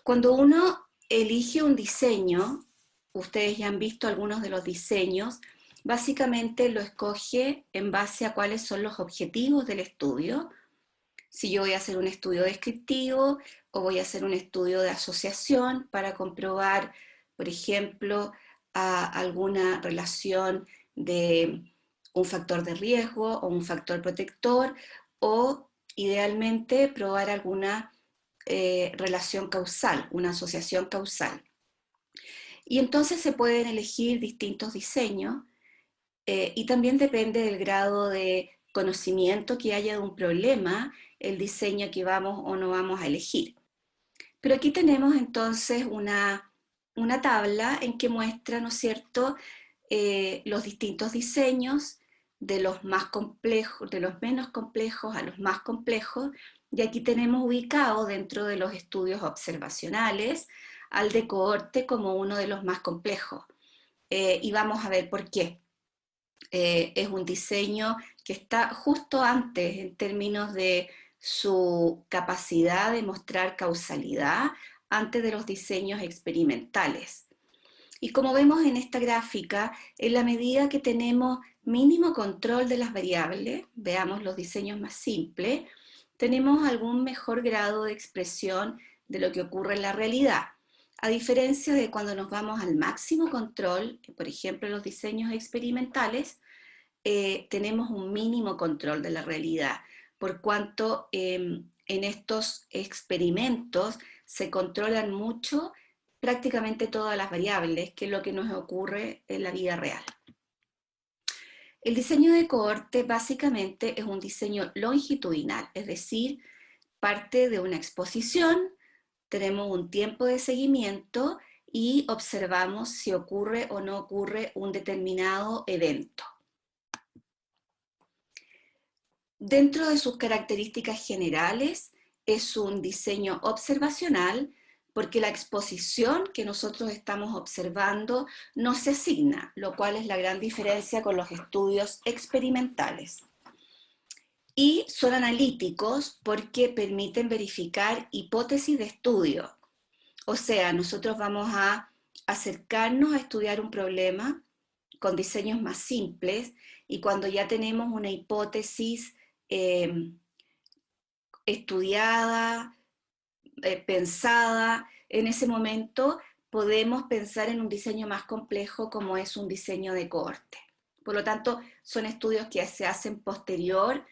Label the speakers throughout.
Speaker 1: Cuando uno elige un diseño, ustedes ya han visto algunos de los diseños, básicamente lo escoge en base a cuáles son los objetivos del estudio. Si yo voy a hacer un estudio descriptivo o voy a hacer un estudio de asociación para comprobar, por ejemplo, alguna relación de un factor de riesgo o un factor protector, o idealmente probar alguna relación causal, una asociación causal. Y entonces se pueden elegir distintos diseños y también depende del grado de conocimiento que haya de un problema, el diseño que vamos o no vamos a elegir. Pero aquí tenemos entonces una tabla en que muestra, ¿no es cierto?, los distintos diseños de los más complejos, de los menos complejos a los más complejos, y aquí tenemos ubicado dentro de los estudios observacionales al de cohorte como uno de los más complejos. Y vamos a ver por qué. Es un diseño que está justo antes en términos de su capacidad de mostrar causalidad antes de los diseños experimentales. Y como vemos en esta gráfica, en la medida que tenemos mínimo control de las variables, veamos los diseños más simples, tenemos algún mejor grado de expresión de lo que ocurre en la realidad. A diferencia de cuando nos vamos al máximo control, por ejemplo en los diseños experimentales, tenemos un mínimo control de la realidad, por cuanto en estos experimentos se controlan mucho prácticamente todas las variables, que es lo que nos ocurre en la vida real. El diseño de cohorte básicamente es un diseño longitudinal, es decir, parte de una exposición, tenemos un tiempo de seguimiento y observamos si ocurre o no ocurre un determinado evento. Dentro de sus características generales, es un diseño observacional porque la exposición que nosotros estamos observando no se asigna, lo cual es la gran diferencia con los estudios experimentales. Y son analíticos porque permiten verificar hipótesis de estudio. O sea, nosotros vamos a acercarnos a estudiar un problema con diseños más simples y cuando ya tenemos una hipótesis estudiada, pensada, en ese momento podemos pensar en un diseño más complejo como es un diseño de cohorte. Por lo tanto, son estudios que se hacen posterior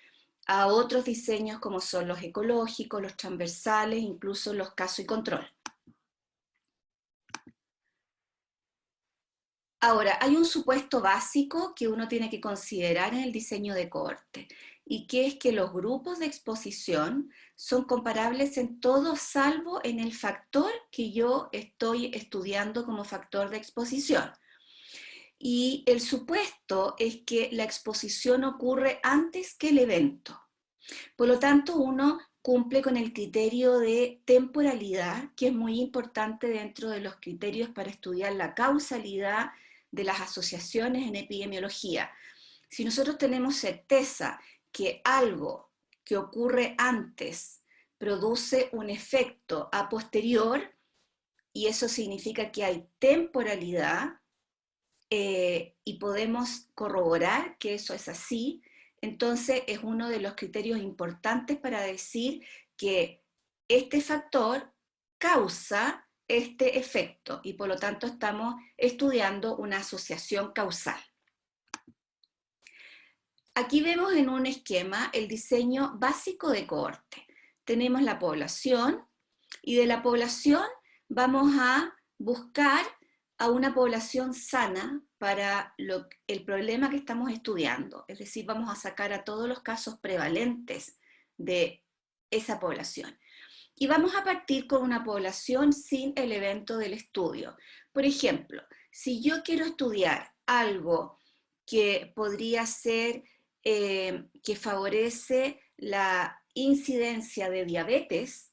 Speaker 1: a otros diseños como son los ecológicos, los transversales, incluso los caso y control. Ahora, hay un supuesto básico que uno tiene que considerar en el diseño de cohorte, y que es que los grupos de exposición son comparables en todo salvo en el factor que yo estoy estudiando como factor de exposición. Y el supuesto es que la exposición ocurre antes que el evento. Por lo tanto, uno cumple con el criterio de temporalidad, que es muy importante dentro de los criterios para estudiar la causalidad de las asociaciones en epidemiología. Si nosotros tenemos certeza que algo que ocurre antes produce un efecto a posterior, y eso significa que hay temporalidad, y podemos corroborar que eso es así, entonces es uno de los criterios importantes para decir que este factor causa este efecto y por lo tanto estamos estudiando una asociación causal. Aquí vemos en un esquema el diseño básico de cohorte. Tenemos la población y de la población vamos a buscar a una población sana para el problema que estamos estudiando. Es decir, vamos a sacar a todos los casos prevalentes de esa población. Y vamos a partir con una población sin el evento del estudio. Por ejemplo, si yo quiero estudiar algo que podría ser que favorece la incidencia de diabetes,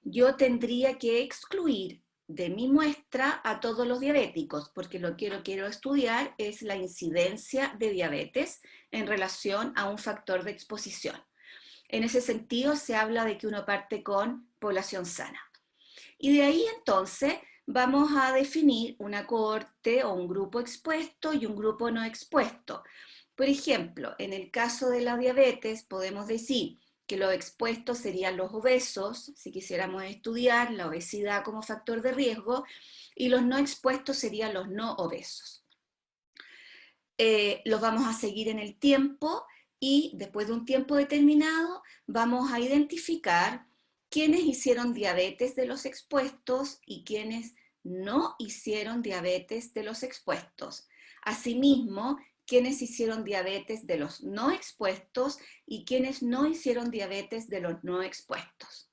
Speaker 1: yo tendría que excluir de mi muestra a todos los diabéticos, porque lo que quiero estudiar es la incidencia de diabetes en relación a un factor de exposición. En ese sentido, se habla de que uno parte con población sana. Y de ahí entonces vamos a definir una cohorte o un grupo expuesto y un grupo no expuesto. Por ejemplo, en el caso de la diabetes podemos decir que los expuestos serían los obesos, si quisiéramos estudiar la obesidad como factor de riesgo, y los no expuestos serían los no obesos. Los vamos a seguir en el tiempo y después de un tiempo determinado vamos a identificar quiénes hicieron diabetes de los expuestos y quiénes no hicieron diabetes de los expuestos. Asimismo, quiénes hicieron diabetes de los no expuestos y quiénes no hicieron diabetes de los no expuestos.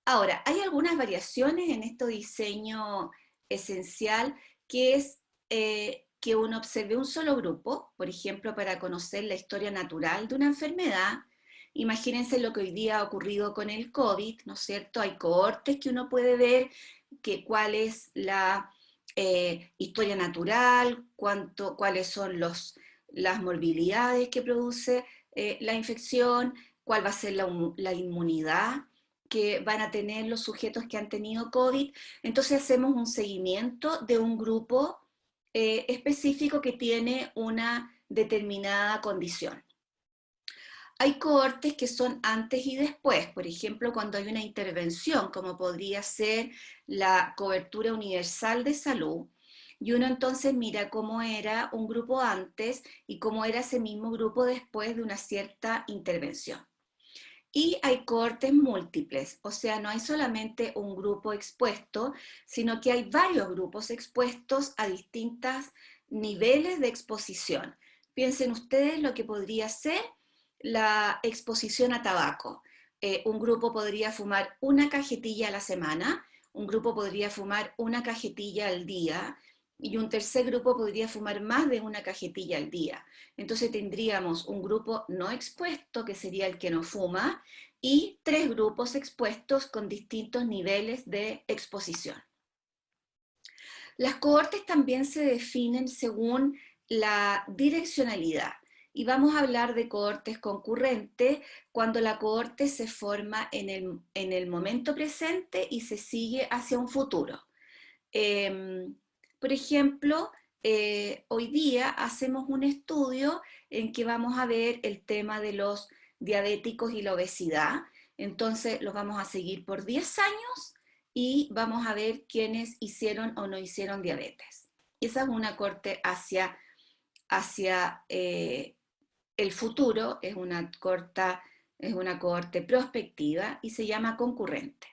Speaker 1: Ahora, hay algunas variaciones en este diseño esencial que es que uno observe un solo grupo, por ejemplo, para conocer la historia natural de una enfermedad. Imagínense lo que hoy día ha ocurrido con el COVID, ¿no es cierto? Hay cohortes que uno puede ver cuál es la historia natural, cuáles son las morbilidades que produce la infección, cuál va a ser la inmunidad que van a tener los sujetos que han tenido COVID. Entonces hacemos un seguimiento de un grupo específico que tiene una determinada condición. Hay cohortes que son antes y después, por ejemplo, cuando hay una intervención, como podría ser la cobertura universal de salud, y uno entonces mira cómo era un grupo antes y cómo era ese mismo grupo después de una cierta intervención. Y hay cohortes múltiples, o sea, no hay solamente un grupo expuesto, sino que hay varios grupos expuestos a distintos niveles de exposición. Piensen ustedes lo que podría ser la exposición a tabaco. Un grupo podría fumar una cajetilla a la semana, un grupo podría fumar una cajetilla al día, y un tercer grupo podría fumar más de una cajetilla al día. Entonces tendríamos un grupo no expuesto, que sería el que no fuma, y 3 grupos expuestos con distintos niveles de exposición. Las cohortes también se definen según la direccionalidad. Y vamos a hablar de cohortes concurrentes cuando la cohorte se forma en el momento presente y se sigue hacia un futuro. Por ejemplo, hoy día hacemos un estudio en que vamos a ver el tema de los diabéticos y la obesidad. Entonces los vamos a seguir por 10 años y vamos a ver quiénes hicieron o no hicieron diabetes. Esa es una cohorte hacia el futuro, es una cohorte prospectiva y se llama concurrente.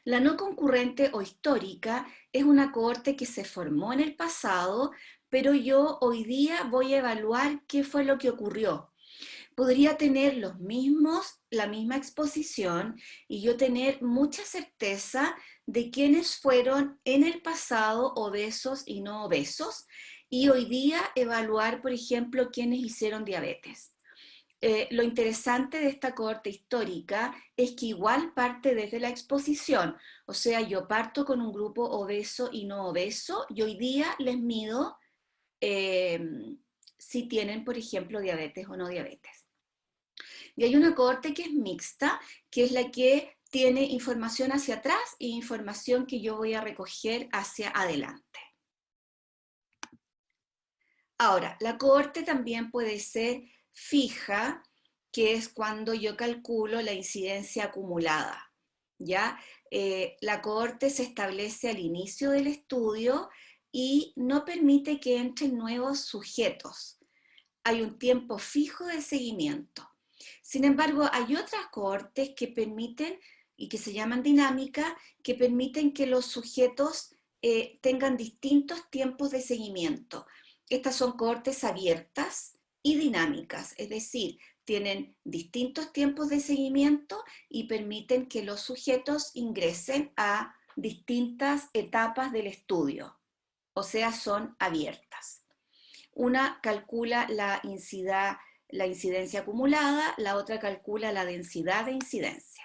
Speaker 1: La no concurrente o histórica es una cohorte que se formó en el pasado, pero yo hoy día voy a evaluar qué fue lo que ocurrió. Podría tener la misma exposición y yo tener mucha certeza de quiénes fueron en el pasado obesos y no obesos, y hoy día evaluar, por ejemplo, quiénes hicieron diabetes. Lo interesante de esta cohorte histórica es que igual parte desde la exposición, o sea, yo parto con un grupo obeso y no obeso y hoy día les mido si tienen, por ejemplo, diabetes o no diabetes. Y hay una cohorte que es mixta, que es la que tiene información hacia atrás e información que yo voy a recoger hacia adelante. Ahora, la cohorte también puede ser fija, que es cuando yo calculo la incidencia acumulada, ¿ya? La cohorte se establece al inicio del estudio y no permite que entren nuevos sujetos. Hay un tiempo fijo de seguimiento. Sin embargo, hay otras cohortes que permiten, y que se llaman dinámica, que permiten que los sujetos tengan distintos tiempos de seguimiento. Estas son cohortes abiertas y dinámicas, es decir, tienen distintos tiempos de seguimiento y permiten que los sujetos ingresen a distintas etapas del estudio, o sea, son abiertas. Una calcula la incidencia acumulada, la otra calcula la densidad de incidencia.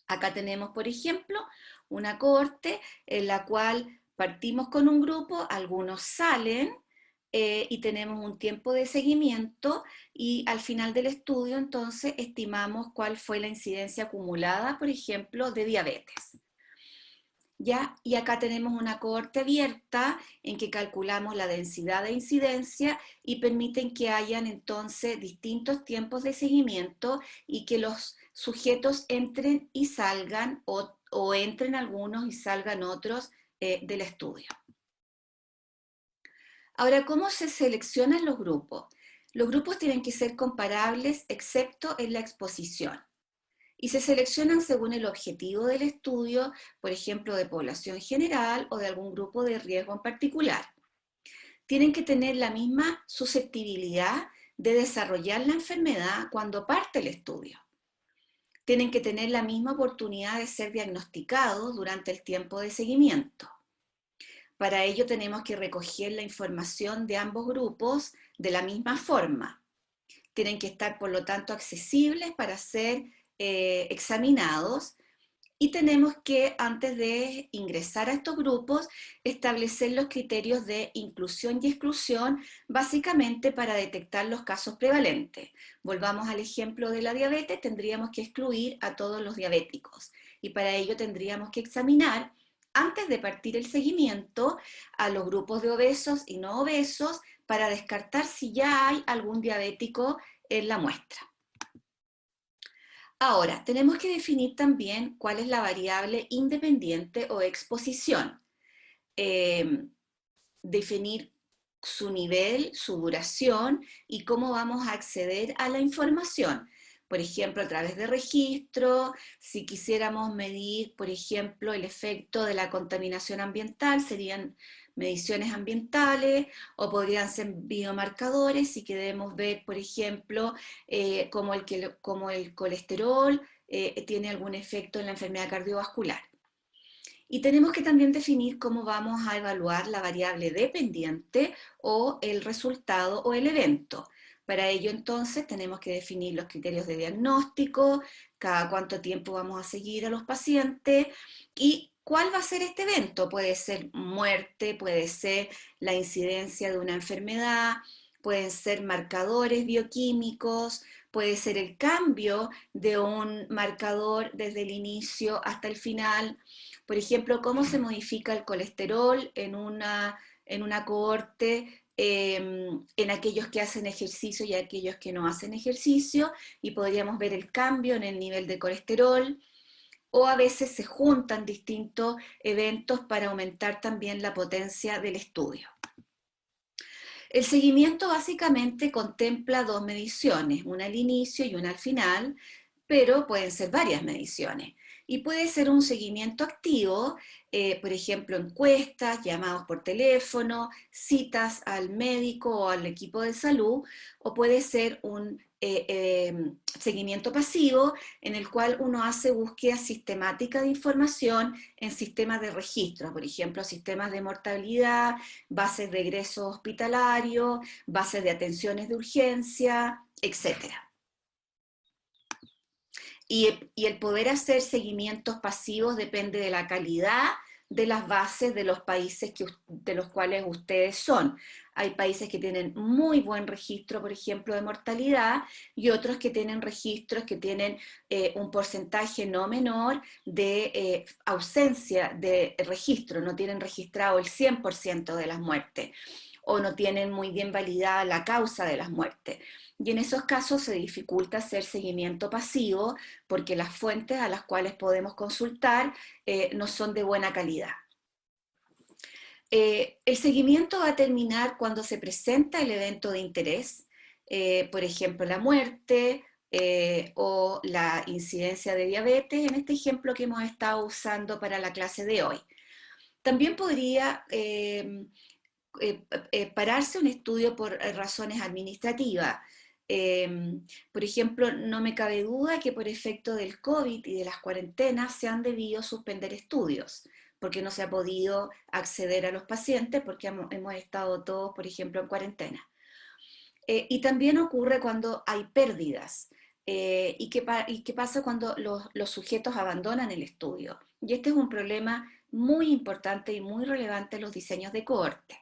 Speaker 1: Acá tenemos, por ejemplo, una cohorte en la cual partimos con un grupo, algunos salen y tenemos un tiempo de seguimiento y al final del estudio entonces estimamos cuál fue la incidencia acumulada, por ejemplo, de diabetes. ¿Ya? Y acá tenemos una cohorte abierta en que calculamos la densidad de incidencia y permiten que hayan entonces distintos tiempos de seguimiento y que los sujetos entren y salgan o entren algunos y salgan otros del estudio. Ahora, ¿cómo se seleccionan los grupos? Los grupos tienen que ser comparables excepto en la exposición. Y se seleccionan según el objetivo del estudio, por ejemplo, de población general o de algún grupo de riesgo en particular. Tienen que tener la misma susceptibilidad de desarrollar la enfermedad cuando parte el estudio. Tienen que tener la misma oportunidad de ser diagnosticados durante el tiempo de seguimiento. Para ello tenemos que recoger la información de ambos grupos de la misma forma. Tienen que estar, por lo tanto, accesibles para ser examinados y tenemos que, antes de ingresar a estos grupos, establecer los criterios de inclusión y exclusión, básicamente para detectar los casos prevalentes. Volvamos al ejemplo de la diabetes, tendríamos que excluir a todos los diabéticos y para ello tendríamos que examinar, antes de partir el seguimiento, a los grupos de obesos y no obesos para descartar si ya hay algún diabético en la muestra. Ahora, tenemos que definir también cuál es la variable independiente o exposición. Definir su nivel, su duración y cómo vamos a acceder a la información. Por ejemplo, a través de registro, si quisiéramos medir, por ejemplo, el efecto de la contaminación ambiental, serían mediciones ambientales, o podrían ser biomarcadores, si queremos ver, por ejemplo, cómo el colesterol tiene algún efecto en la enfermedad cardiovascular. Y tenemos que también definir cómo vamos a evaluar la variable dependiente o el resultado o el evento. Para ello entonces tenemos que definir los criterios de diagnóstico, cada cuánto tiempo vamos a seguir a los pacientes y cuál va a ser este evento. Puede ser muerte, puede ser la incidencia de una enfermedad, pueden ser marcadores bioquímicos, puede ser el cambio de un marcador desde el inicio hasta el final. Por ejemplo, cómo se modifica el colesterol en una cohorte en aquellos que hacen ejercicio y aquellos que no hacen ejercicio, y podríamos ver el cambio en el nivel de colesterol, o a veces se juntan distintos eventos para aumentar también la potencia del estudio. El seguimiento básicamente contempla dos mediciones, una al inicio y una al final, pero pueden ser varias mediciones. Y puede ser un seguimiento activo, por ejemplo, encuestas, llamados por teléfono, citas al médico o al equipo de salud, o puede ser un seguimiento pasivo en el cual uno hace búsqueda sistemática de información en sistemas de registro, por ejemplo, sistemas de mortalidad, bases de egreso hospitalario, bases de atenciones de urgencia, etcétera. Y el poder hacer seguimientos pasivos depende de la calidad de las bases de los países de los cuales ustedes son. Hay países que tienen muy buen registro, por ejemplo, de mortalidad, y otros que tienen registros que tienen un porcentaje no menor de ausencia de registro, no tienen registrado el 100% de las muertes, o no tienen muy bien validada la causa de las muertes. Y en esos casos se dificulta hacer seguimiento pasivo porque las fuentes a las cuales podemos consultar no son de buena calidad. El seguimiento va a terminar cuando se presenta el evento de interés, por ejemplo, la muerte o la incidencia de diabetes, en este ejemplo que hemos estado usando para la clase de hoy. También podría pararse un estudio por razones administrativas. Por ejemplo, no me cabe duda que por efecto del COVID y de las cuarentenas se han debido suspender estudios, porque no se ha podido acceder a los pacientes porque hemos estado todos, por ejemplo, en cuarentena. Y también ocurre cuando hay pérdidas. ¿Y qué pasa cuando los sujetos abandonan el estudio? Y este es un problema muy importante y muy relevante en los diseños de cohorte.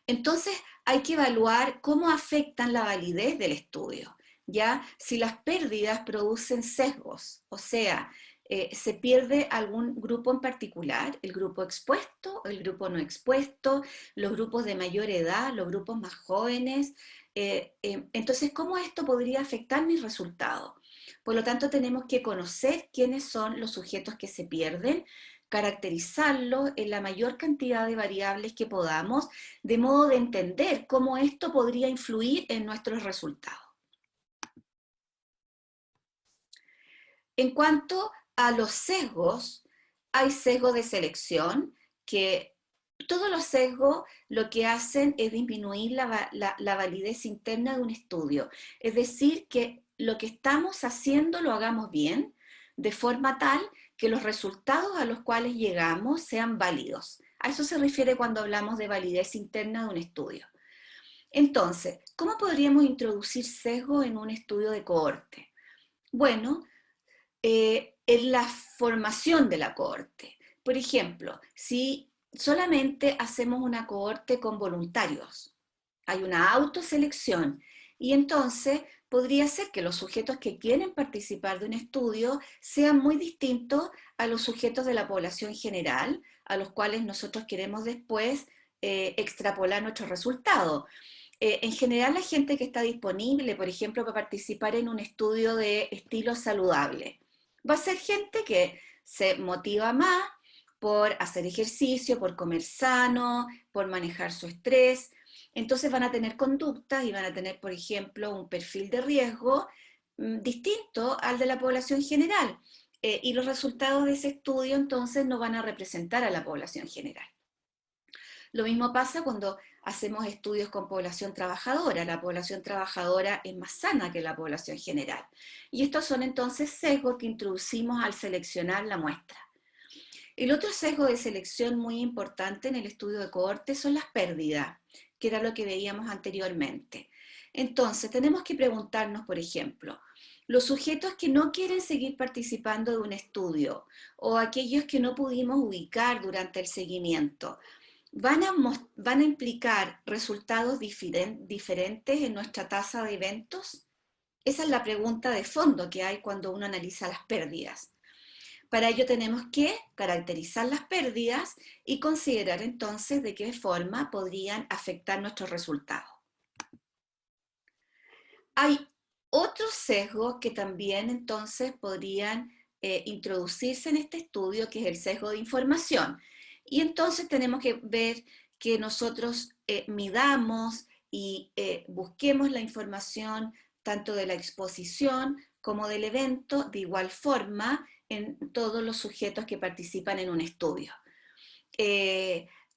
Speaker 1: Entonces hay que evaluar cómo afectan la validez del estudio, ¿ya? Si las pérdidas producen sesgos, o sea, se pierde algún grupo en particular, el grupo expuesto, el grupo no expuesto, los grupos de mayor edad, los grupos más jóvenes. Entonces, ¿cómo esto podría afectar mis resultados? Por lo tanto, tenemos que conocer quiénes son los sujetos que se pierden, caracterizarlos en la mayor cantidad de variables que podamos, de modo de entender cómo esto podría influir en nuestros resultados. En cuanto a los sesgos, hay sesgos de selección que todos los sesgos lo que hacen es disminuir la validez interna de un estudio. Es decir, que lo que estamos haciendo lo hagamos bien, de forma tal que los resultados a los cuales llegamos sean válidos. A eso se refiere cuando hablamos de validez interna de un estudio. Entonces, ¿cómo podríamos introducir sesgos en un estudio de cohorte? Bueno, es la formación de la cohorte. Por ejemplo, si solamente hacemos una cohorte con voluntarios, hay una autoselección, y entonces podría ser que los sujetos que quieren participar de un estudio sean muy distintos a los sujetos de la población general, a los cuales nosotros queremos después extrapolar nuestros resultados. En general, la gente que está disponible, por ejemplo, para participar en un estudio de estilo saludable, va a ser gente que se motiva más por hacer ejercicio, por comer sano, por manejar su estrés. Entonces van a tener conductas y van a tener, por ejemplo, un perfil de riesgo distinto al de la población general. Y los resultados de ese estudio entonces no van a representar a la población general. Lo mismo pasa cuando hacemos estudios con población trabajadora. La población trabajadora es más sana que la población general. Y estos son entonces sesgos que introducimos al seleccionar la muestra. El otro sesgo de selección muy importante en el estudio de cohorte son las pérdidas, que era lo que veíamos anteriormente. Entonces, tenemos que preguntarnos, por ejemplo, los sujetos que no quieren seguir participando de un estudio o aquellos que no pudimos ubicar durante el seguimiento, ¿van a implicar resultados diferentes en nuestra tasa de eventos? Esa es la pregunta de fondo que hay cuando uno analiza las pérdidas. Para ello tenemos que caracterizar las pérdidas y considerar entonces de qué forma podrían afectar nuestros resultados. Hay otros sesgos que también entonces podrían introducirse en este estudio, que es el sesgo de información. Y entonces tenemos que ver que nosotros midamos y busquemos la información tanto de la exposición como del evento de igual forma en todos los sujetos que participan en un estudio.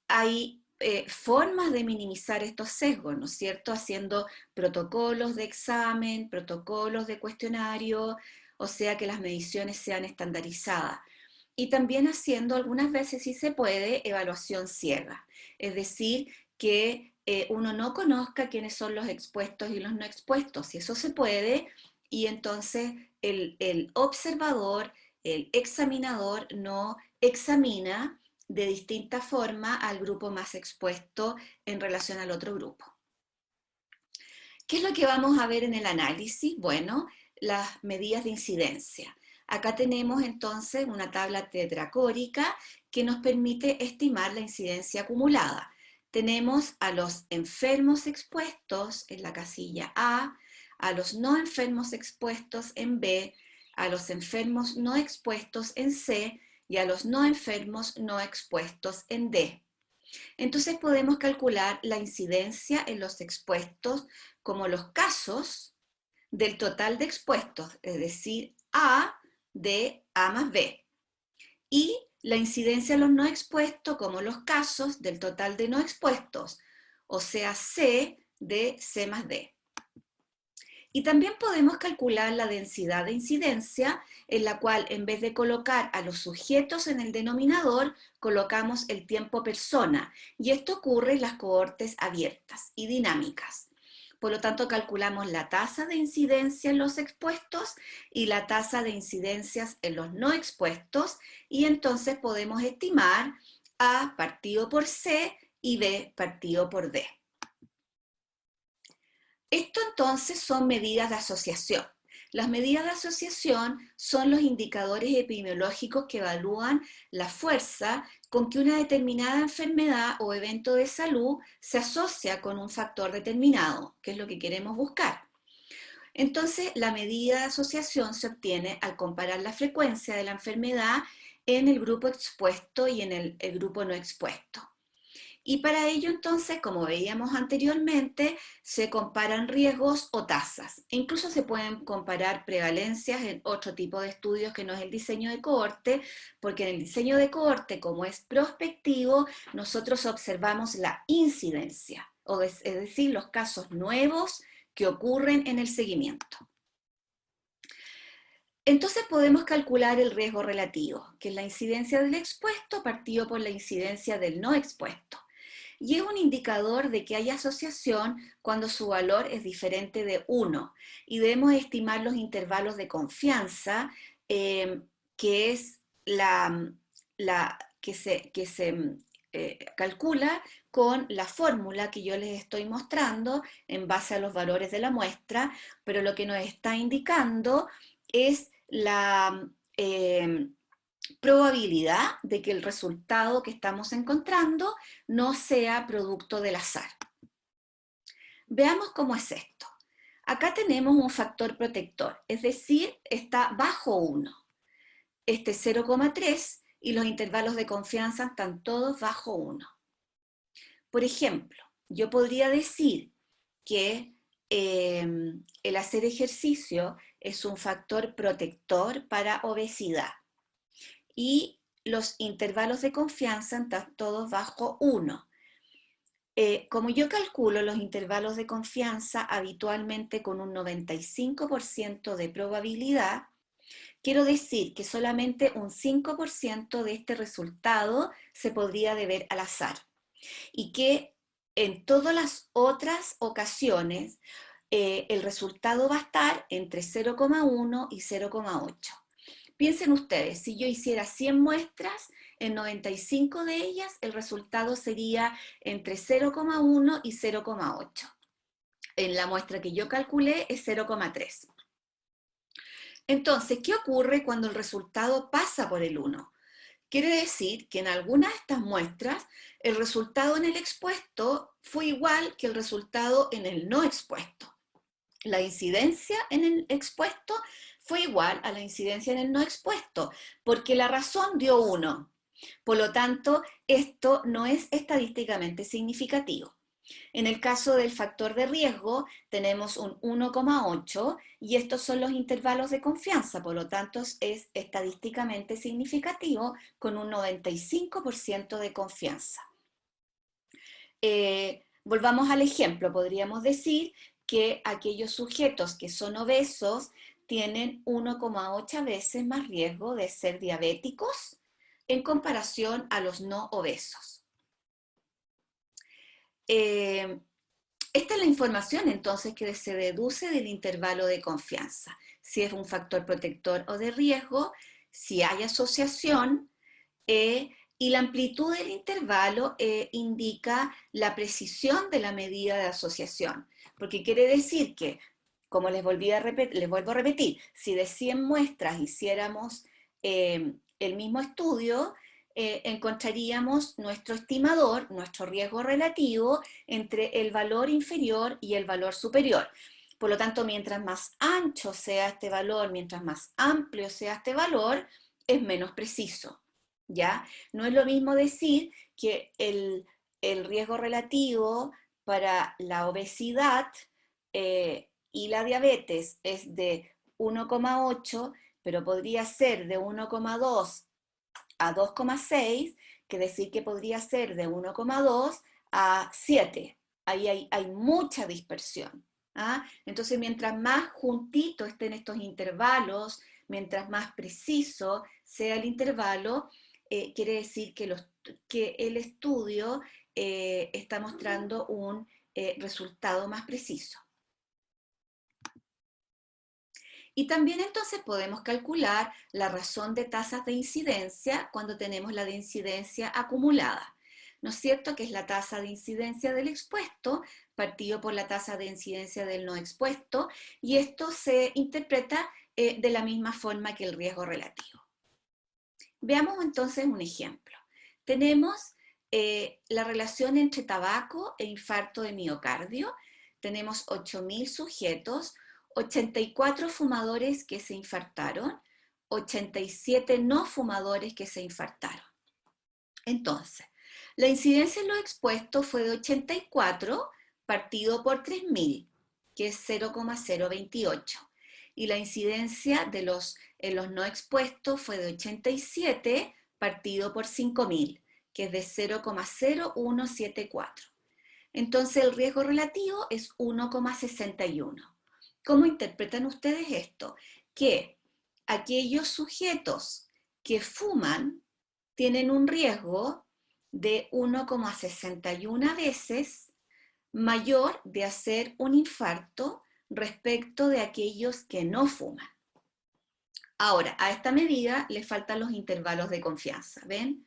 Speaker 1: Hay formas de minimizar estos sesgos, ¿no es cierto? Haciendo protocolos de examen, protocolos de cuestionario, o sea que las mediciones sean estandarizadas. Y también haciendo algunas veces, si se puede, evaluación ciega. Es decir, que uno no conozca quiénes son los expuestos y los no expuestos, si eso se puede, y entonces el observador, el examinador no examina de distinta forma al grupo más expuesto en relación al otro grupo. ¿Qué es lo que vamos a ver en el análisis? Bueno, las medidas de incidencia. Acá tenemos entonces una tabla tetracórica que nos permite estimar la incidencia acumulada. Tenemos a los enfermos expuestos en la casilla A, a los no enfermos expuestos en B, a los enfermos no expuestos en C y a los no enfermos no expuestos en D. Entonces podemos calcular la incidencia en los expuestos como los casos del total de expuestos, es decir, A de A más B. Y la incidencia en los no expuestos como los casos del total de no expuestos, o sea, C de C más D. Y también podemos calcular la densidad de incidencia, en la cual en vez de colocar a los sujetos en el denominador, colocamos el tiempo persona. Y esto ocurre en las cohortes abiertas y dinámicas. Por lo tanto, calculamos la tasa de incidencia en los expuestos y la tasa de incidencias en los no expuestos, y entonces podemos estimar A partido por C y B partido por D. Esto entonces son medidas de asociación. Las medidas de asociación son los indicadores epidemiológicos que evalúan la fuerza con que una determinada enfermedad o evento de salud se asocia con un factor determinado, que es lo que queremos buscar. Entonces, la medida de asociación se obtiene al comparar la frecuencia de la enfermedad en el grupo expuesto y en el grupo no expuesto. Y para ello, entonces, como veíamos anteriormente, se comparan riesgos o tasas. E incluso se pueden comparar prevalencias en otro tipo de estudios que no es el diseño de cohorte, porque en el diseño de cohorte, como es prospectivo, nosotros observamos la incidencia, es decir, los casos nuevos que ocurren en el seguimiento. Entonces podemos calcular el riesgo relativo, que es la incidencia del expuesto partido por la incidencia del no expuesto. Y es un indicador de que hay asociación cuando su valor es diferente de 1. Y debemos estimar los intervalos de confianza, que es que se calcula con la fórmula que yo les estoy mostrando en base a los valores de la muestra, pero lo que nos está indicando es la probabilidad de que el resultado que estamos encontrando no sea producto del azar. Veamos cómo es esto. Acá tenemos un factor protector, es decir, está bajo 1. Este es 0,3 y los intervalos de confianza están todos bajo 1. Por ejemplo, yo podría decir que el hacer ejercicio es un factor protector para obesidad y los intervalos de confianza están todos bajo 1. Como yo calculo los intervalos de confianza habitualmente con un 95% de probabilidad, quiero decir que solamente un 5% de este resultado se podría deber al azar y que en todas las otras ocasiones el resultado va a estar entre 0,1 y 0,8. Piensen ustedes, si yo hiciera 100 muestras, en 95 de ellas el resultado sería entre 0,1 y 0,8. En la muestra que yo calculé es 0,3. Entonces, ¿qué ocurre cuando el resultado pasa por el 1? Quiere decir que en algunas de estas muestras el resultado en el expuesto fue igual que el resultado en el no expuesto. La incidencia en el expuesto fue igual a la incidencia en el no expuesto, porque la razón dio 1. Por lo tanto, esto no es estadísticamente significativo. En el caso del factor de riesgo, tenemos un 1,8 y estos son los intervalos de confianza, por lo tanto es estadísticamente significativo con un 95% de confianza. Volvamos al ejemplo, podríamos decir que aquellos sujetos que son obesos tienen 1,8 veces más riesgo de ser diabéticos en comparación a los no obesos. Esta es la información entonces que se deduce del intervalo de confianza. Si es un factor protector o de riesgo, si hay asociación, y la amplitud del intervalo indica la precisión de la medida de asociación, porque quiere decir que, como les vuelvo a repetir, si de 100 muestras hiciéramos el mismo estudio, encontraríamos nuestro estimador, nuestro riesgo relativo, entre el valor inferior y el valor superior. Por lo tanto, mientras más ancho sea este valor, mientras más amplio sea este valor, es menos preciso. ¿Ya? No es lo mismo decir que el riesgo relativo para la obesidad y la diabetes es de 1,8, pero podría ser de 1,2 a 2,6, que decir que podría ser de 1,2 a 7. Ahí hay mucha dispersión. ¿Ah? Entonces, mientras más juntito estén estos intervalos, mientras más preciso sea el intervalo, quiere decir que el estudio está mostrando un resultado más preciso. Y también entonces podemos calcular la razón de tasas de incidencia cuando tenemos la de incidencia acumulada. ¿no es cierto?, que es la tasa de incidencia del expuesto, partido por la tasa de incidencia del no expuesto, y esto se interpreta de la misma forma que el riesgo relativo. Veamos entonces un ejemplo. Tenemos la relación entre tabaco e infarto de miocardio. Tenemos 8.000 sujetos, 84 fumadores que se infartaron, 87 no fumadores que se infartaron. Entonces, la incidencia en los expuestos fue de 84 partido por 3.000, que es 0,028. Y la incidencia en los no expuestos fue de 87 partido por 5.000, que es de 0,0174. Entonces el riesgo relativo es 1,61. ¿Cómo interpretan ustedes esto? Que aquellos sujetos que fuman tienen un riesgo de 1,61 veces mayor de hacer un infarto respecto de aquellos que no fuman. Ahora, a esta medida le faltan los intervalos de confianza, ¿ven?